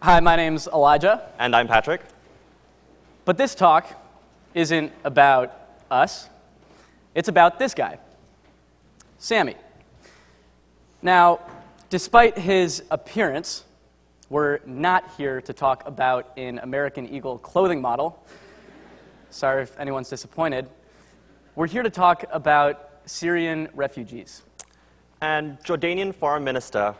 Hi, my name's Elijah. And I'm Patrick. But this talk isn't about us. It's about this guy, Sammy. Now, despite his appearance, we're not here to talk about an American Eagle clothing model. Sorry if anyone's disappointed. We're here to talk about Syrian refugees. And Jordanian Foreign Minister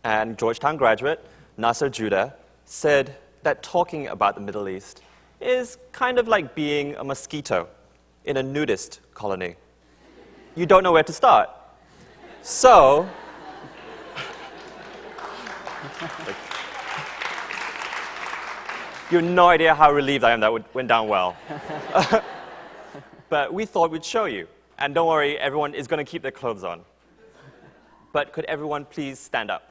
and Georgetown graduate Nasser Judah said that talking about the Middle East is kind of like being a mosquito in a nudist colony. You don't know where to start. So, you have no idea how relieved I am that went down well. But we thought we'd show you. And don't worry, everyone is going to keep their clothes on. But could everyone please stand up?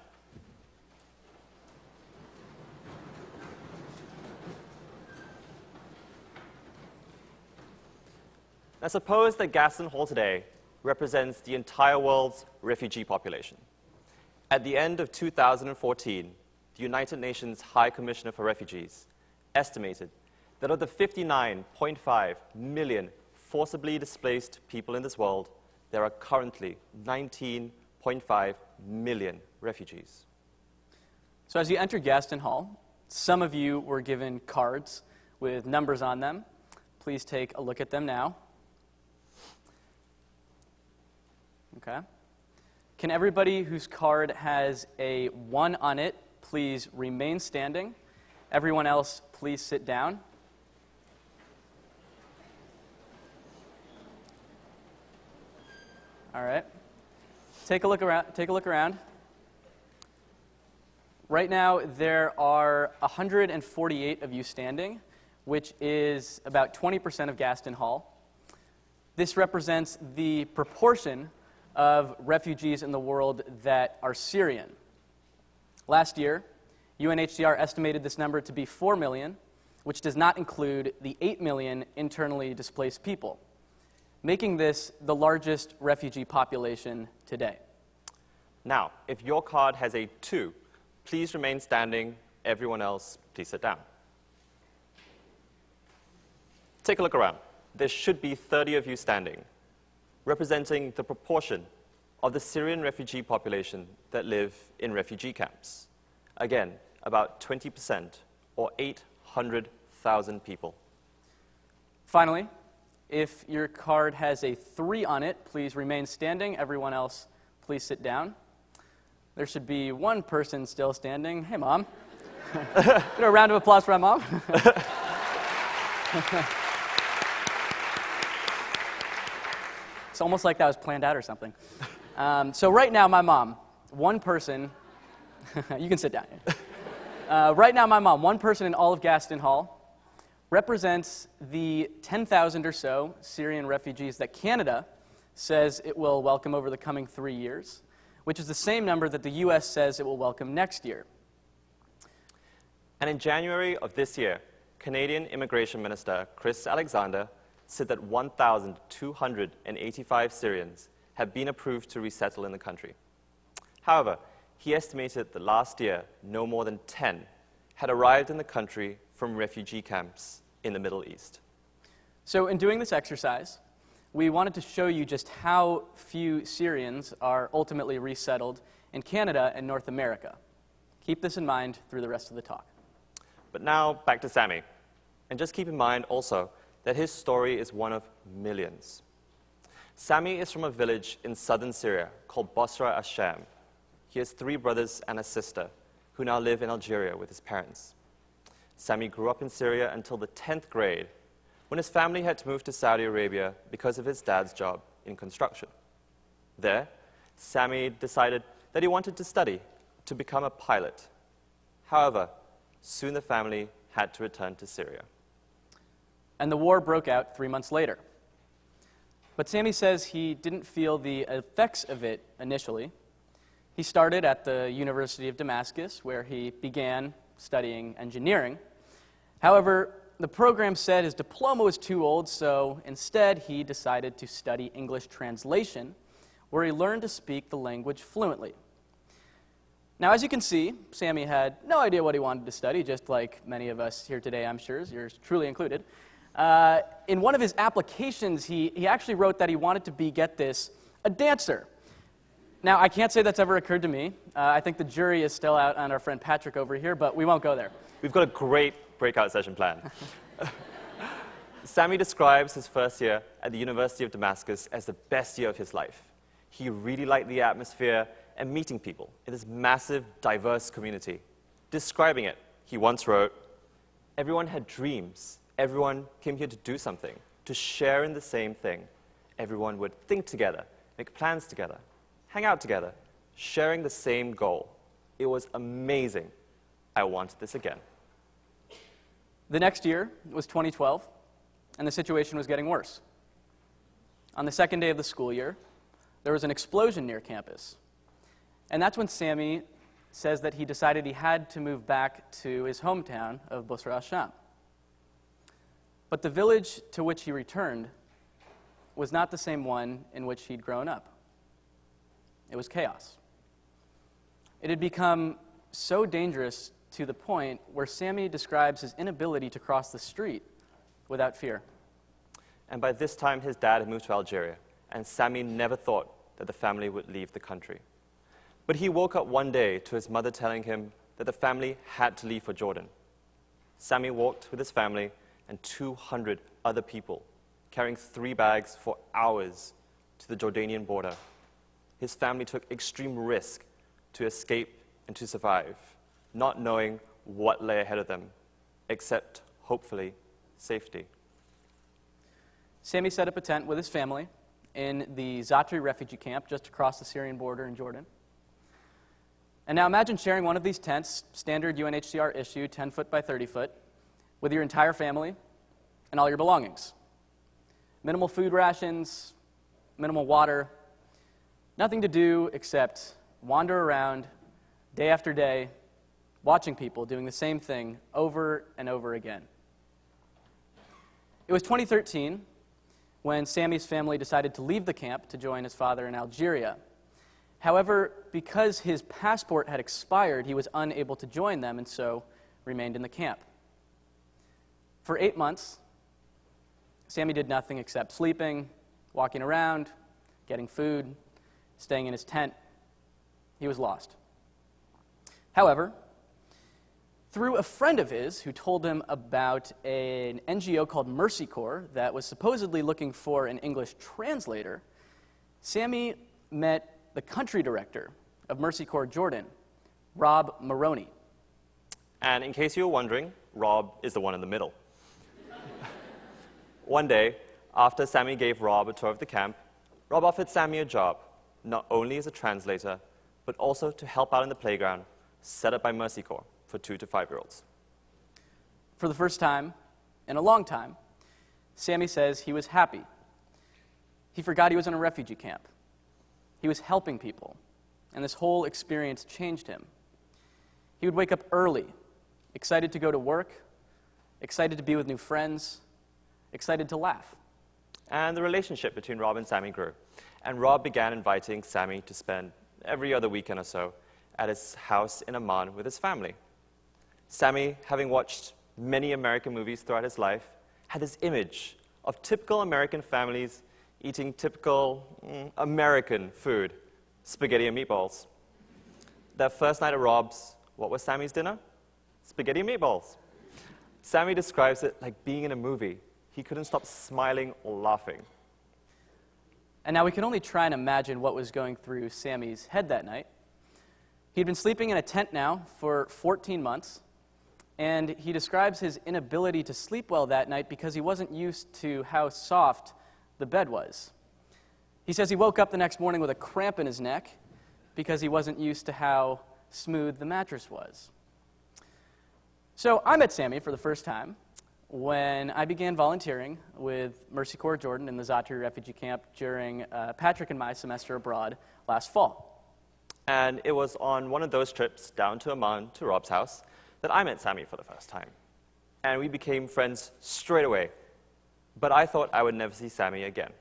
Now suppose that Gaston Hall today represents the entire world's refugee population. At the end of 2014, the United Nations High Commissioner for Refugees estimated that of the 59.5 million forcibly displaced people in this world, there are currently 19.5 million refugees. So as you enter Gaston Hall, some of you were given cards with numbers on them. Please take a look at them now. Okay. Can everybody whose card has a 1 on it please remain standing? Everyone else, please sit down. All right. Take a look around. Right now, there are 148 of you standing, which is about 20% of Gaston Hall. This represents the proportion of refugees in the world that are Syrian. Last year, UNHCR estimated this number to be 4 million, which does not include the 8 million internally displaced people, making this the largest refugee population today. Now, if your card has a 2, please remain standing. Everyone else, please sit down. Take a look around. There should be 30 of you standing, representing the proportion of the Syrian refugee population that live in refugee camps. Again, about 20%, or 800,000 people. Finally, if your card has a 3 on it, please remain standing. Everyone else, please sit down. There should be one person still standing. Hey, Mom. Get a round of applause for my mom. It's almost like that was planned out or something. So right now, my mom, one person, you can sit down. Right now, my mom, one person in all of Gaston Hall, represents the 10,000 or so Syrian refugees that Canada says it will welcome over the coming 3 years, which is the same number that the U.S. says it will welcome next year. And in January of this year, Canadian Immigration Minister Chris Alexander said that 1,285 Syrians have been approved to resettle in the country. However, he estimated that last year, no more than 10 had arrived in the country from refugee camps in the Middle East. So in doing this exercise, we wanted to show you just how few Syrians are ultimately resettled in Canada and North America. Keep this in mind through the rest of the talk. But now, back to Sammy. And just keep in mind also that his story is one of millions. Sammy is from a village in southern Syria called Bosra Asham. He has 3 brothers and a sister who now live in Algeria with his parents. Sammy grew up in Syria until the 10th grade, when his family had to move to Saudi Arabia because of his dad's job in construction. There, Sammy decided that he wanted to study to become a pilot. However, soon the family had to return to Syria. And the war broke out 3 months later. But Sammy says he didn't feel the effects of it initially. He started at the University of Damascus, where he began studying engineering. However, the program said his diploma was too old, so instead he decided to study English translation, where he learned to speak the language fluently. Now, as you can see, Sammy had no idea what he wanted to study, just like many of us here today, I'm sure, yours truly included. In one of his applications, he actually wrote that he wanted to be, get this, a dancer. Now, I can't say that's ever occurred to me. I think the jury is still out on our friend Patrick over here, but we won't go there. We've got a great breakout session planned. Sammy describes his first year at the University of Damascus as the best year of his life. He really liked the atmosphere and meeting people in this massive, diverse community. Describing it, he once wrote, "Everyone had dreams. Everyone came here to do something, to share in the same thing. Everyone would think together, make plans together, hang out together, sharing the same goal. It was amazing. I want this again." The next year was 2012, and the situation was getting worse. On the second day of the school year, there was an explosion near campus. And that's when Sammy says that he decided he had to move back to his hometown of Busra al-Sham. But the village to which he returned was not the same one in which he'd grown up. It was chaos. It had become so dangerous to the point where Sammy describes his inability to cross the street without fear. And by this time, his dad had moved to Algeria, and Sammy never thought that the family would leave the country. But he woke up one day to his mother telling him that the family had to leave for Jordan. Sammy walked with his family and 200 other people, carrying 3 bags for hours to the Jordanian border. His family took extreme risk to escape and to survive, not knowing what lay ahead of them, except, hopefully, safety. Sammy set up a tent with his family in the Zaatari Refugee Camp just across the Syrian border in Jordan. And now imagine sharing one of these tents, standard UNHCR issue, 10 foot by 30 foot, with your entire family and all your belongings. Minimal food rations, minimal water, nothing to do except wander around day after day, watching people doing the same thing over and over again. It was 2013 when Sammy's family decided to leave the camp to join his father in Algeria. However, because his passport had expired, he was unable to join them and so remained in the camp. For 8 months, Sammy did nothing except sleeping, walking around, getting food, staying in his tent. He was lost. However, through a friend of his who told him about an NGO called Mercy Corps that was supposedly looking for an English translator, Sammy met the country director of Mercy Corps Jordan, Rob Maroney. And in case you were wondering, Rob is the one in the middle. One day, after Sammy gave Rob a tour of the camp, Rob offered Sammy a job, not only as a translator, but also to help out in the playground set up by Mercy Corps for 2 to 5-year-olds. For the first time in a long time, Sammy says he was happy. He forgot he was in a refugee camp. He was helping people, and this whole experience changed him. He would wake up early, excited to go to work, excited to be with new friends, excited to laugh. And the relationship between Rob and Sammy grew, and Rob began inviting Sammy to spend every other weekend or so at his house in Amman with his family. Sammy, having watched many American movies throughout his life, had this image of typical American families eating typical American food, spaghetti and meatballs. That first night at Rob's, what was Sammy's dinner? Spaghetti and meatballs. Sammy describes it like being in a movie. He couldn't stop smiling or laughing. And now we can only try and imagine what was going through Sammy's head that night. He'd been sleeping in a tent now for 14 months, and he describes his inability to sleep well that night because he wasn't used to how soft the bed was. He says he woke up the next morning with a cramp in his neck because he wasn't used to how smooth the mattress was. So I met Sammy for the first time when I began volunteering with Mercy Corps Jordan in the Zaatari Refugee Camp during Patrick and my semester abroad last fall. And it was on one of those trips down to Amman to Rob's house that I met Sammy for the first time. And we became friends straight away. But I thought I would never see Sammy again.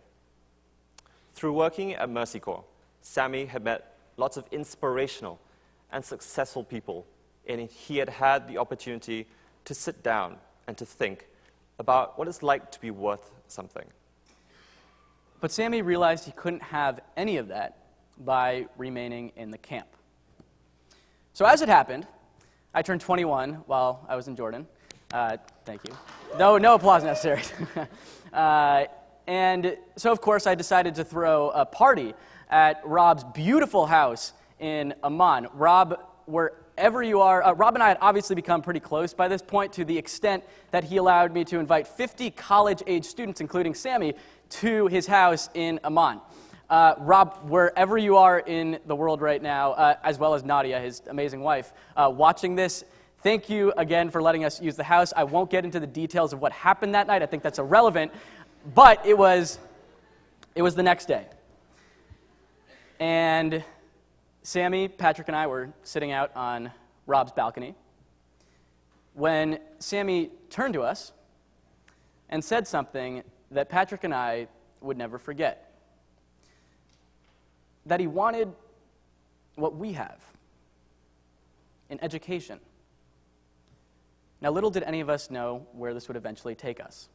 Through working at Mercy Corps, Sammy had met lots of inspirational and successful people, and he had had the opportunity to sit down and to think about what it's like to be worth something. But Sammy realized he couldn't have any of that by remaining in the camp. So as it happened, I turned 21 while I was in Jordan. Thank you. No applause necessary. And so, of course, I decided to throw a party at Rob's beautiful house in Amman. Rob, wherever you are, Rob and I had obviously become pretty close by this point, to the extent that he allowed me to invite 50 college-age students, including Sammy, to his house in Amman. Rob, wherever you are in the world right now, as well as Nadia, his amazing wife, watching this, thank you again for letting us use the house. I won't get into the details of what happened that night. I think that's irrelevant. But it was the next day. And Sammy, Patrick, and I were sitting out on Rob's balcony when Sammy turned to us and said something that Patrick and I would never forget. That he wanted what we have, an education. Now, little did any of us know where this would eventually take us.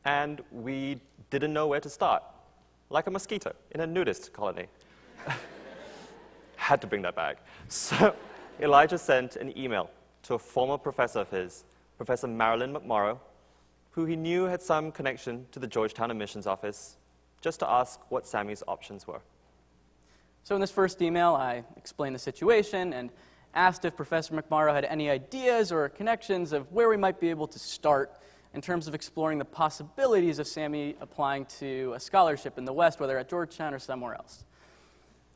And we didn't know where to start, like a mosquito in a nudist colony. Had to bring that back. So Elijah sent an email to a former professor of his, Professor Marilyn McMorrow, who he knew had some connection to the Georgetown admissions office, just to ask what Sammy's options were. So in this first email, I explained the situation and asked if Professor McMorrow had any ideas or connections of where we might be able to start in terms of exploring the possibilities of Sammy applying to a scholarship in the West, whether at Georgetown or somewhere else.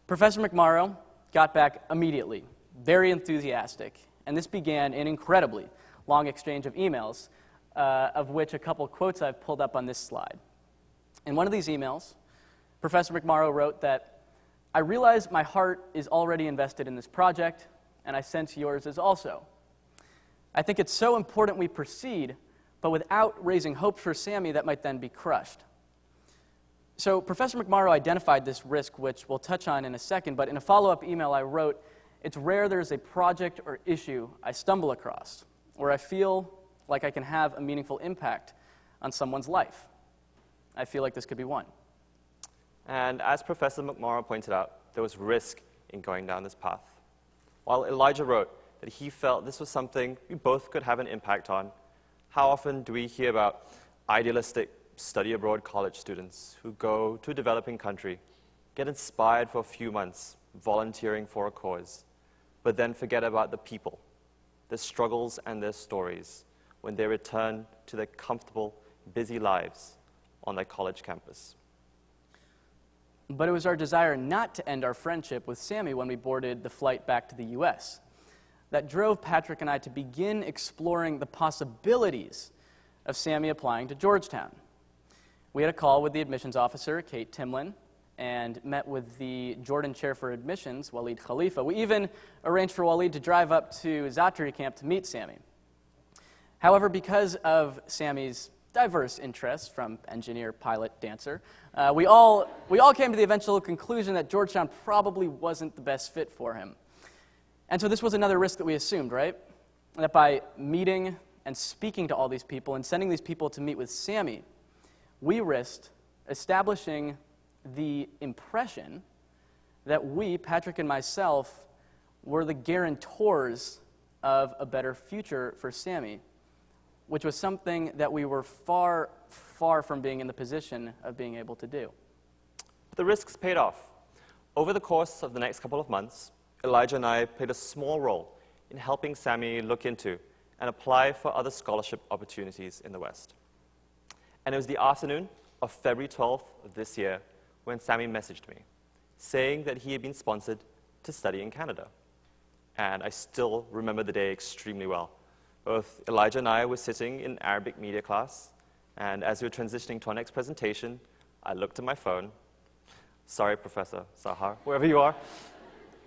Professor McMorrow got back immediately, very enthusiastic, and this began an incredibly long exchange of emails, of which a couple quotes I've pulled up on this slide. In one of these emails, Professor McMorrow wrote that, "I realize my heart is already invested in this project, and I sense yours is also. I think it's so important we proceed, but without raising hope for Sammy that might then be crushed." So Professor McMorrow identified this risk, which we'll touch on in a second, but in a follow-up email I wrote, "It's rare there's a project or issue I stumble across where I feel like I can have a meaningful impact on someone's life. I feel like this could be one." And as Professor McMorrow pointed out, there was risk in going down this path. While Elijah wrote that he felt this was something we both could have an impact on, how often do we hear about idealistic study-abroad college students who go to a developing country, get inspired for a few months, volunteering for a cause, but then forget about the people, their struggles and their stories when they return to their comfortable, busy lives on their college campus? But it was our desire not to end our friendship with Sammy when we boarded the flight back to the U.S. that drove Patrick and I to begin exploring the possibilities of Sammy applying to Georgetown. We had a call with the admissions officer, Kate Timlin, and met with the Jordan chair for admissions, Walid Khalifa. We even arranged for Walid to drive up to Zaatari Camp to meet Sammy. However, because of Sammy's diverse interests, from engineer, pilot, dancer, we all came to the eventual conclusion that Georgetown probably wasn't the best fit for him. And so this was another risk that we assumed, right? That by meeting and speaking to all these people and sending these people to meet with Sammy, we risked establishing the impression that we, Patrick and myself, were the guarantors of a better future for Sammy, which was something that we were far, far from being in the position of being able to do. But the risks paid off. Over the course of the next couple of months, Elijah and I played a small role in helping Sammy look into and apply for other scholarship opportunities in the West. And it was the afternoon of February 12th of this year when Sammy messaged me, saying that he had been sponsored to study in Canada. And I still remember the day extremely well. Both Elijah and I were sitting in Arabic media class, and as we were transitioning to our next presentation, I looked at my phone. Sorry, Professor Sahar, wherever you are.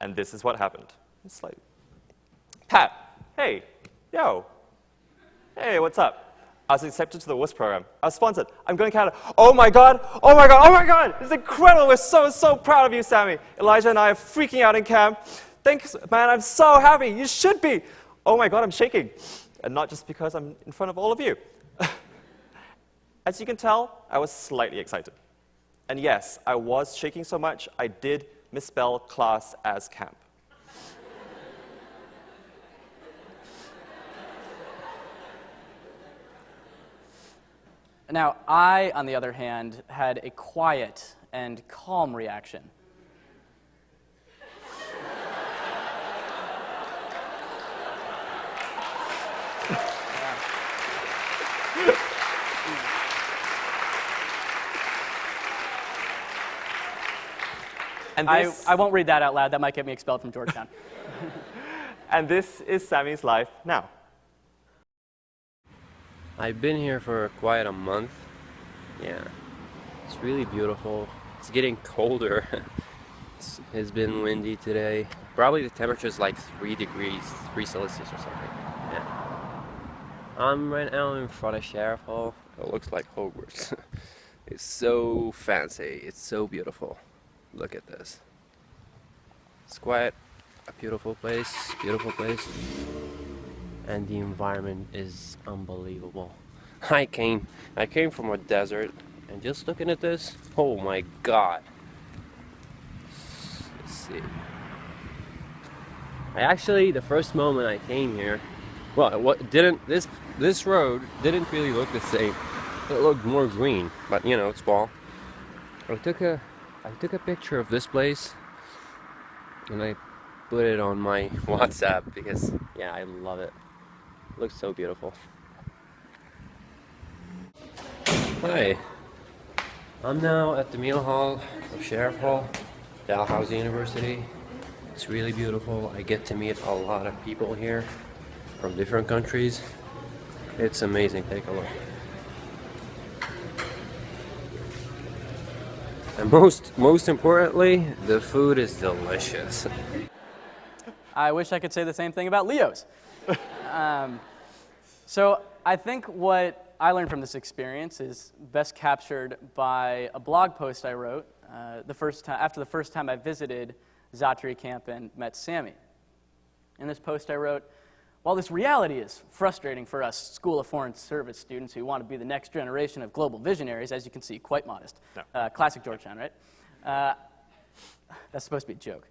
And this is what happened. It's like, "Pat, hey, yo, hey, what's up? I was accepted to the WUS program. I was sponsored. I'm going to Canada. Oh my God, oh my God, oh my God. It's incredible. We're so, so proud of you, Sammy." Elijah and I are freaking out in camp. Thanks, man, I'm so happy. You should be. Oh my God, I'm shaking. And not just because I'm in front of all of you. As you can tell, I was slightly excited. And yes, I was shaking so much, I did misspell class as camp. Now, I, on the other hand, had a quiet and calm reaction. And I won't read that out loud. That might get me expelled from Georgetown. And this is Sammy's life now. I've been here for quite a month. Yeah, it's really beautiful. It's getting colder. It's been windy today. Probably the temperature is like 3 degrees, 3 Celsius or something. Yeah. I'm right now in front of Sheriff Hall. It looks like Hogwarts. It's so fancy. It's so beautiful. Look at this. It's quite a beautiful place. And the environment is unbelievable. I came from a desert, and just looking at this, oh my God. Let's see. The first moment I came here, well, this road didn't really look the same. It looked more green, but you know, it's fall. I took a picture of this place, and I put it on my WhatsApp because, yeah, I love it. It looks so beautiful. Hi, I'm now at the meal hall of Sheriff Hall, Dalhousie University. It's really beautiful. I get to meet a lot of people here from different countries. It's amazing. Take a look. And most importantly, the food is delicious. I wish I could say the same thing about Leo's. So I think what I learned from this experience is best captured by a blog post I wrote after the first time I visited Zaatari Camp and met Sammy. In this post I wrote, while this reality is frustrating for us School of Foreign Service students who want to be the next generation of global visionaries, as you can see, quite modest. No. Classic Georgetown, right? That's supposed to be a joke.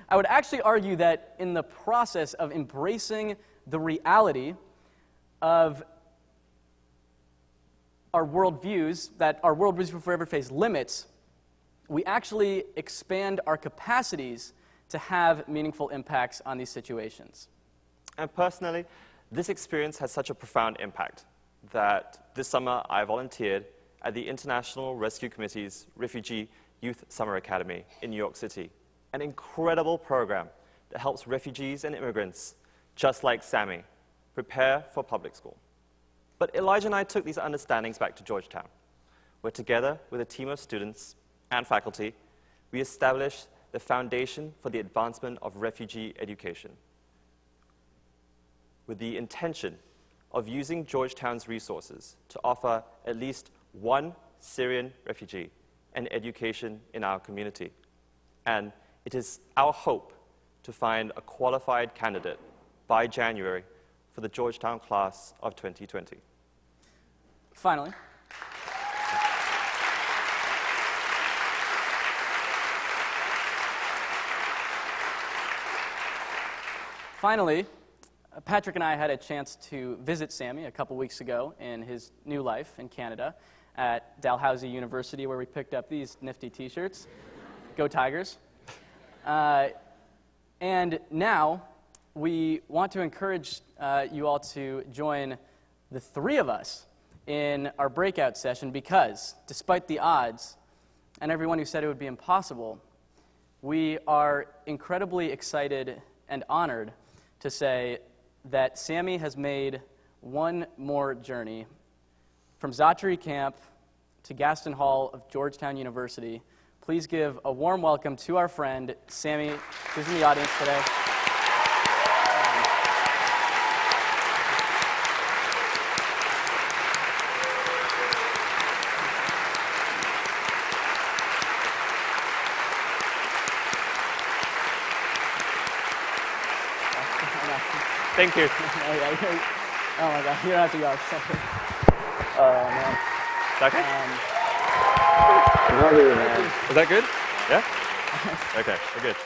I would actually argue that in the process of embracing the reality of our worldviews, that our worldviews will forever face limits, we actually expand our capacities to have meaningful impacts on these situations. And personally, this experience has such a profound impact that this summer I volunteered at the International Rescue Committee's Refugee Youth Summer Academy in New York City, an incredible program that helps refugees and immigrants, just like Sammy, prepare for public school. But Elijah and I took these understandings back to Georgetown, where together with a team of students and faculty, we established the Foundation for the Advancement of Refugee Education, with the intention of using Georgetown's resources to offer at least one Syrian refugee an education in our community. And it is our hope to find a qualified candidate by January for the Georgetown class of 2020. Finally, Patrick and I had a chance to visit Sammy a couple weeks ago in his new life in Canada at Dalhousie University, where we picked up these nifty t-shirts. Go Tigers. And now we want to encourage you all to join the three of us in our breakout session because, despite the odds and everyone who said it would be impossible, we are incredibly excited and honored to say that Sammy has made one more journey from Zaatari Camp to Gaston Hall of Georgetown University. Please give a warm welcome to our friend, Sammy, who's in the audience today. Yeah. Thank you. Oh my God, you don't have to go. Oh man. Is that okay? Love you, man. Is that good? Yeah? Okay, we're good.